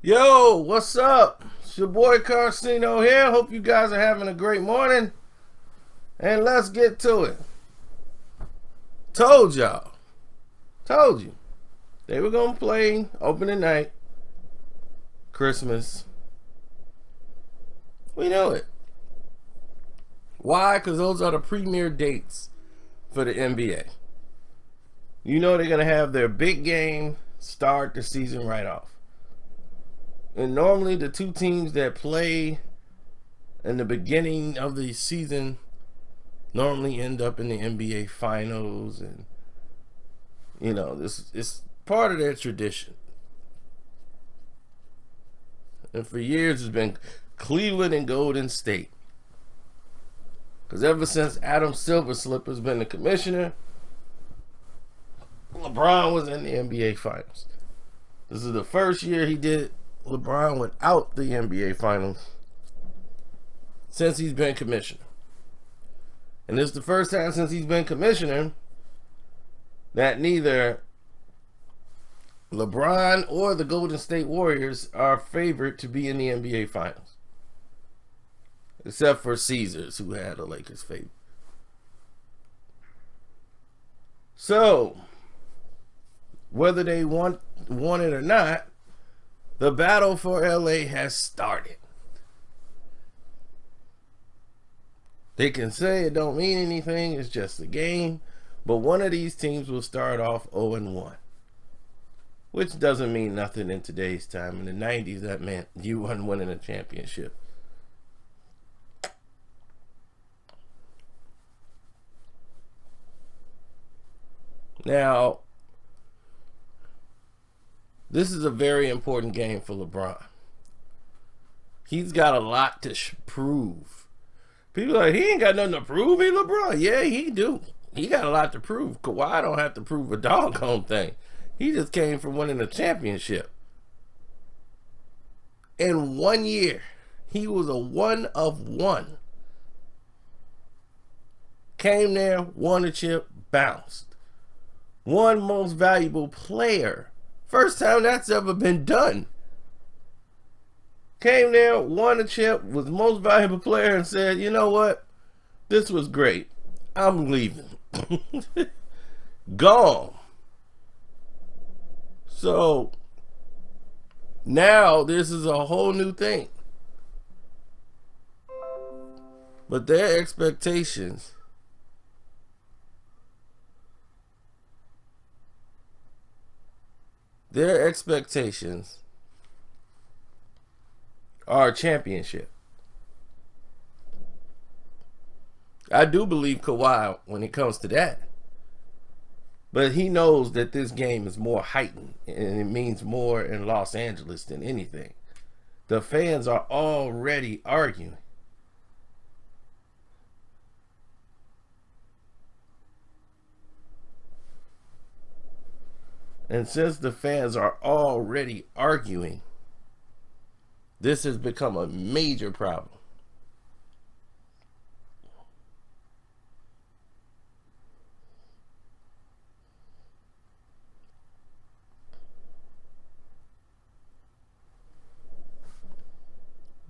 Yo, what's up? It's your boy Carcino here. Hope you guys are having a great morning. And let's get to it. Told y'all. Told you. They were going to play opening night, Christmas. We knew it. Why? Because those are the premier dates for the NBA. You know they're going to have their big game start the season right off. And normally the two teams that play in the beginning of the season normally end up in the NBA finals, and this is part of their tradition. And for years it's been Cleveland and Golden State. Because ever since Adam Silver Slipper's been the commissioner, LeBron was in the NBA finals. This is the first year he did LeBron without the NBA finals since he's been commissioner. And this is the first time since he's been commissioner that neither LeBron or the Golden State Warriors are favored to be in the NBA Finals. Except for Caesars, who had the Lakers favorite. So, whether they want it or not, the battle for LA has started. They can say it don't mean anything, it's just a game, but one of these teams will start off 0-1. Which doesn't mean nothing in today's time. In the 90s, that meant you weren't winning a championship. Now, this is a very important game for LeBron. He's got a lot to prove. People are like, he ain't got nothing to prove, he LeBron. Yeah, he do. He got a lot to prove. Kawhi don't have to prove a doggone thing. He just came from winning a championship. In 1 year, he was a one of one. Came there, won a chip, bounced. One most valuable player. First time that's ever been done. Came there, won a chip, was most valuable player, and said, you know what? This was great. I'm leaving. Gone. So now this is a whole new thing. But their expectations are a championship. I do believe Kawhi when it comes to that. But he knows that this game is more heightened and it means more in Los Angeles than anything. The fans are already arguing. And since the fans are already arguing, this has become a major problem.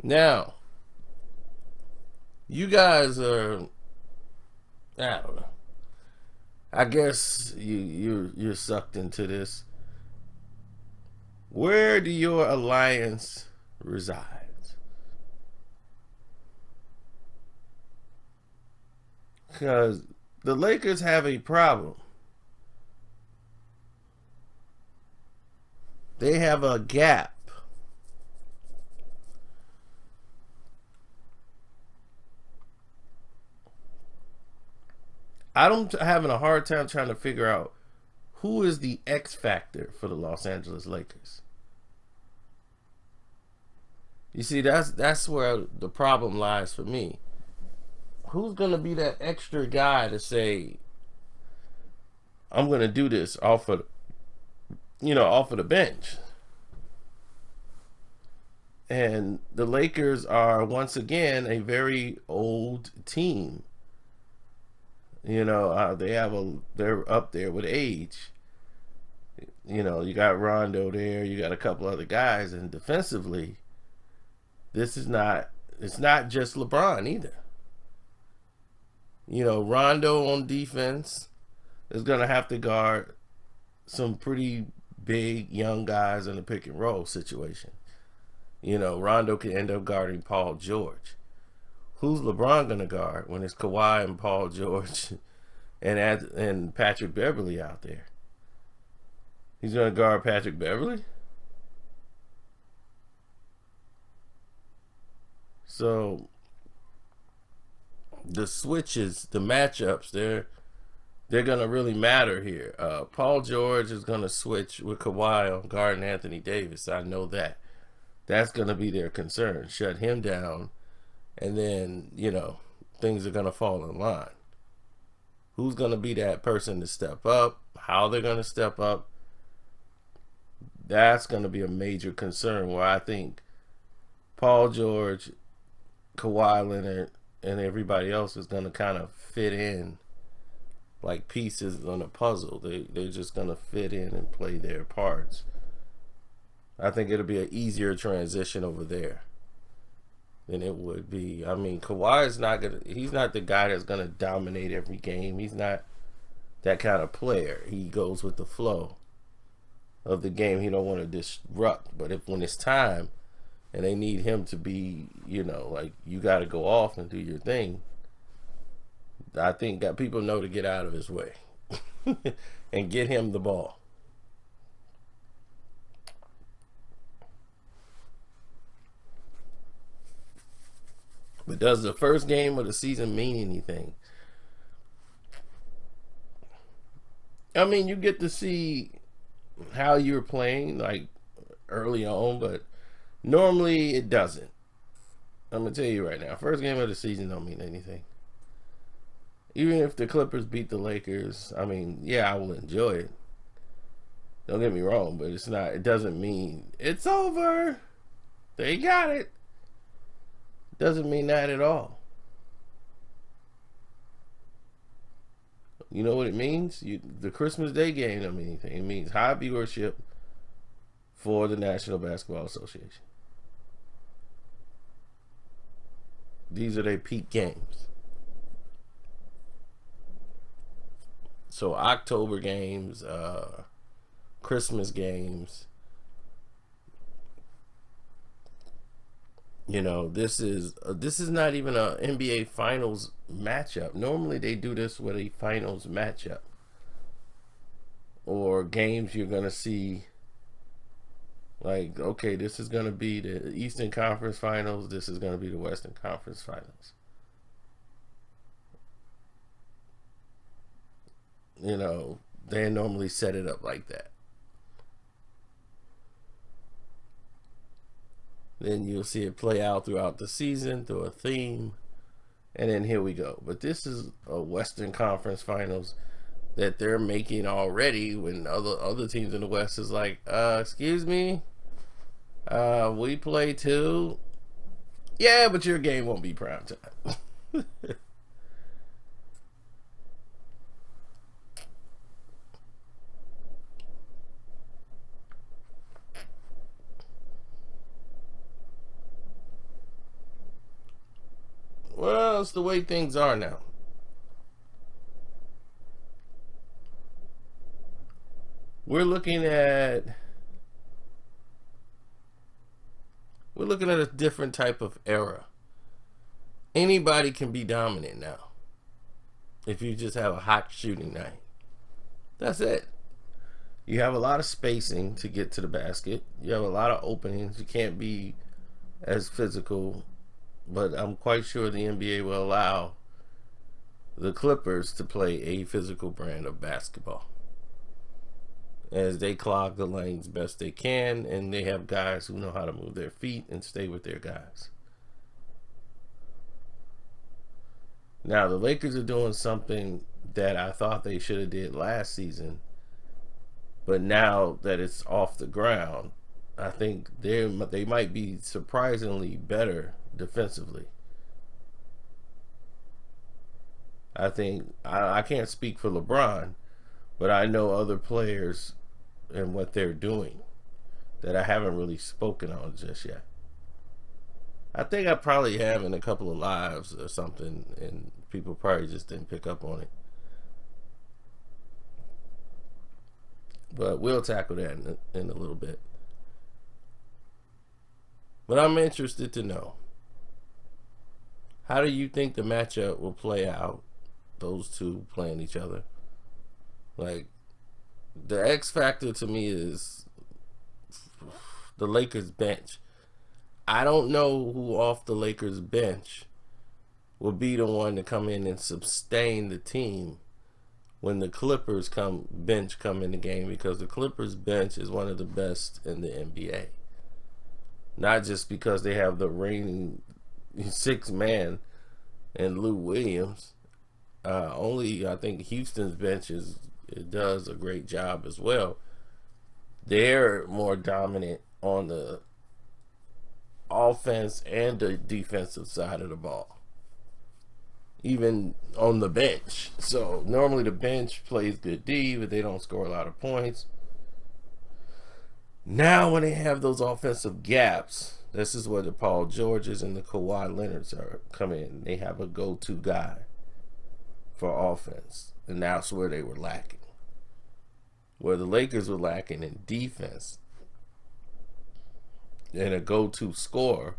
Now, you guys are, I don't know. I guess you're sucked into this. Where do your alliance reside? Because the Lakers have a problem. They have a gap. I'm having a hard time trying to figure out who is the X factor for the Los Angeles Lakers. You see, that's where the problem lies for me. Who's gonna be that extra guy to say, I'm gonna do this off of the bench? And the Lakers are once again a very old team. They're up there with age. You know, you got Rondo there, you got a couple other guys, and defensively, this is not, it's not just LeBron either. You know, Rondo on defense is going to have to guard some pretty big young guys in the pick and roll situation. You know, Rondo can end up guarding Paul George. Who's LeBron going to guard when it's Kawhi and Paul George and Patrick Beverly out there? He's going to guard Patrick Beverly? So the switches, the matchups, they're going to really matter here. Paul George is going to switch with Kawhi on guarding Anthony Davis. I know that. That's going to be their concern. Shut him down, and then, you know, things are going to fall in line. Who's going to be that person to step up? How they're going to step up? That's going to be a major concern, where I think Paul George, Kawhi Leonard, and everybody else is going to kind of fit in like pieces on a puzzle. They're just going to fit in and play their parts. I think it'll be an easier transition over there than it would be. I mean, Kawhi is not gonna. He's not the guy that's gonna dominate every game. He's not that kind of player. He goes with the flow of the game. He don't want to disrupt. But when it's time and they need him to be, you know, like, you got to go off and do your thing, I think that people know to get out of his way and get him the ball. But does the first game of the season mean anything? I mean, you get to see how you're playing, like, early on, but normally it doesn't. I'm going to tell you right now, first game of the season don't mean anything. Even if the Clippers beat the Lakers, I mean, yeah, I will enjoy it. Don't get me wrong, but it's not, it doesn't mean it's over. They got it. Doesn't mean that at all. You know what it means? The Christmas Day game don't mean anything. It means high viewership for the National Basketball Association. These are their peak games. So October games, Christmas games, you know, this is not even a NBA Finals matchup. Normally they do this with a Finals matchup, or games you're gonna see. Like, okay, this is gonna be the Eastern Conference Finals. This is gonna be the Western Conference Finals. You know, they normally set it up like that. Then you'll see it play out throughout the season through a theme, and then here we go. But this is a Western Conference Finals that they're making already, when other teams in the West is like, excuse me, we play too. Yeah, but your game won't be prime time. Well, it's the way things are now. We're looking at a different type of era. Anybody can be dominant now if you just have a hot shooting night. That's it. You have a lot of spacing to get to the basket. You have a lot of openings. You can't be as physical, but I'm quite sure the NBA will allow the Clippers to play a physical brand of basketball as they clog the lanes best they can, and they have guys who know how to move their feet and stay with their guys. Now the Lakers are doing something that I thought they should have did last season, but now that it's off the ground, I think they might be surprisingly better defensively. I think I can't speak for LeBron, but I know other players and what they're doing that I haven't really spoken on just yet. I think I probably have in a couple of lives or something, and people probably just didn't pick up on it. But we'll tackle that in a little bit. But I'm interested to know, how do you think the matchup will play out, those two playing each other? Like, the X factor to me is the Lakers bench. I don't know who off the Lakers bench will be the one to come in and sustain the team when the Clippers bench come in the game, because the Clippers bench is one of the best in the NBA. Not just because they have the reigning sixth man and Lou Williams. Only I think Houston's bench it does a great job as well. They're more dominant on the offense and the defensive side of the ball, even on the bench. So normally the bench plays good D, but they don't score a lot of points. Now when they have those offensive gaps, this is where the Paul Georges and the Kawhi Leonards are coming in. They have a go-to guy for offense, and that's where they were lacking. Where the Lakers were lacking in defense and a go-to scorer,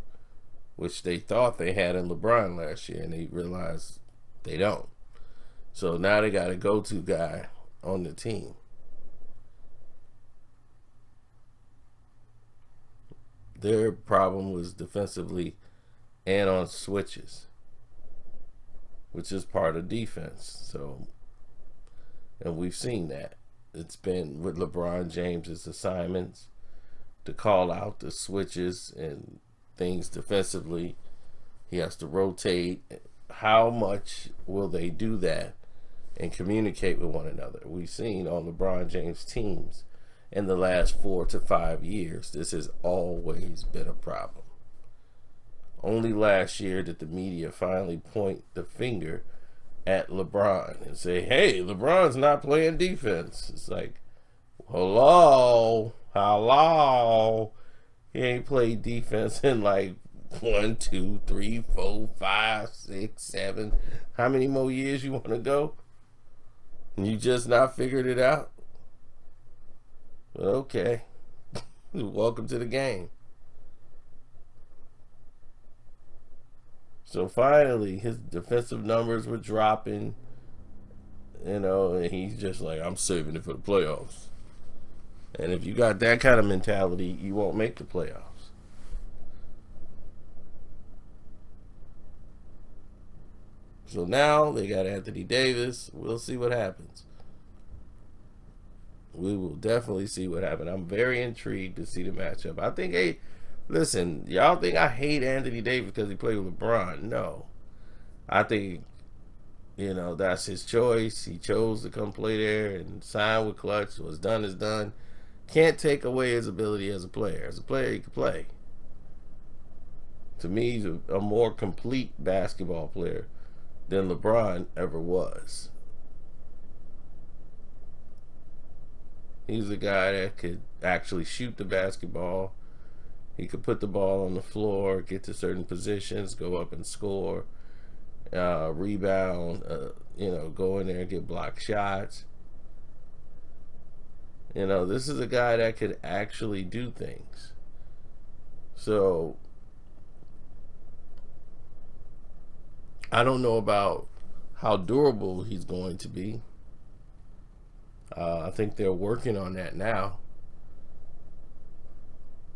which they thought they had in LeBron last year, and they realized they don't. So now they got a go-to guy on the team. Their problem was defensively and on switches, which is part of defense. So, and we've seen that. It's been with LeBron James's assignments to call out the switches and things defensively. He has to rotate. How much will they do that and communicate with one another? We've seen on LeBron James teams in the last 4 to 5 years, this has always been a problem. Only last year did the media finally point the finger at LeBron and say, hey, LeBron's not playing defense. It's like, hello, he ain't played defense in like 1, 2, 3, 4, 5, 6, 7. How many more years you want to go? And you just not figured it out? But okay. Welcome to the game. So finally, his defensive numbers were dropping, and he's just like, I'm saving it for the playoffs. And if you got that kind of mentality, you won't make the playoffs. So now they got Anthony Davis. We'll see what happens. We will definitely see what happens. I'm very intrigued to see the matchup. I think, hey, listen, y'all think I hate Anthony Davis because he played with LeBron? No. I think, that's his choice. He chose to come play there and sign with Clutch. What's done is done. Can't take away his ability as a player. As a player, he can play. To me, he's a more complete basketball player than LeBron ever was. He's a guy that could actually shoot the basketball. He could put the ball on the floor, get to certain positions, go up and score, rebound, go in there and get block shots. This is a guy that could actually do things. So, I don't know about how durable he's going to be. I think they're working on that now,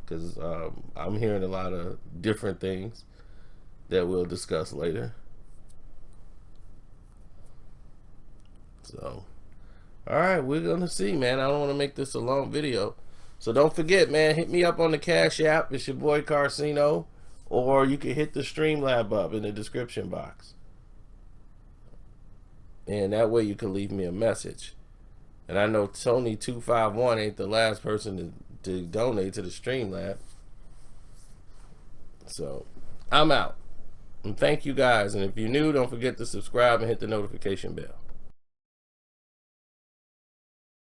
because I'm hearing a lot of different things that we'll discuss later. So, all right, we're gonna see, man. I don't want to make this a long video, so don't forget, man. Hit me up on the Cash App. It's your boy Carcino, or you can hit the Streamlab up in the description box, and that way you can leave me a message. And I know Tony251 ain't the last person to donate to the Streamlab. So, I'm out. And thank you guys. And if you're new, don't forget to subscribe and hit the notification bell.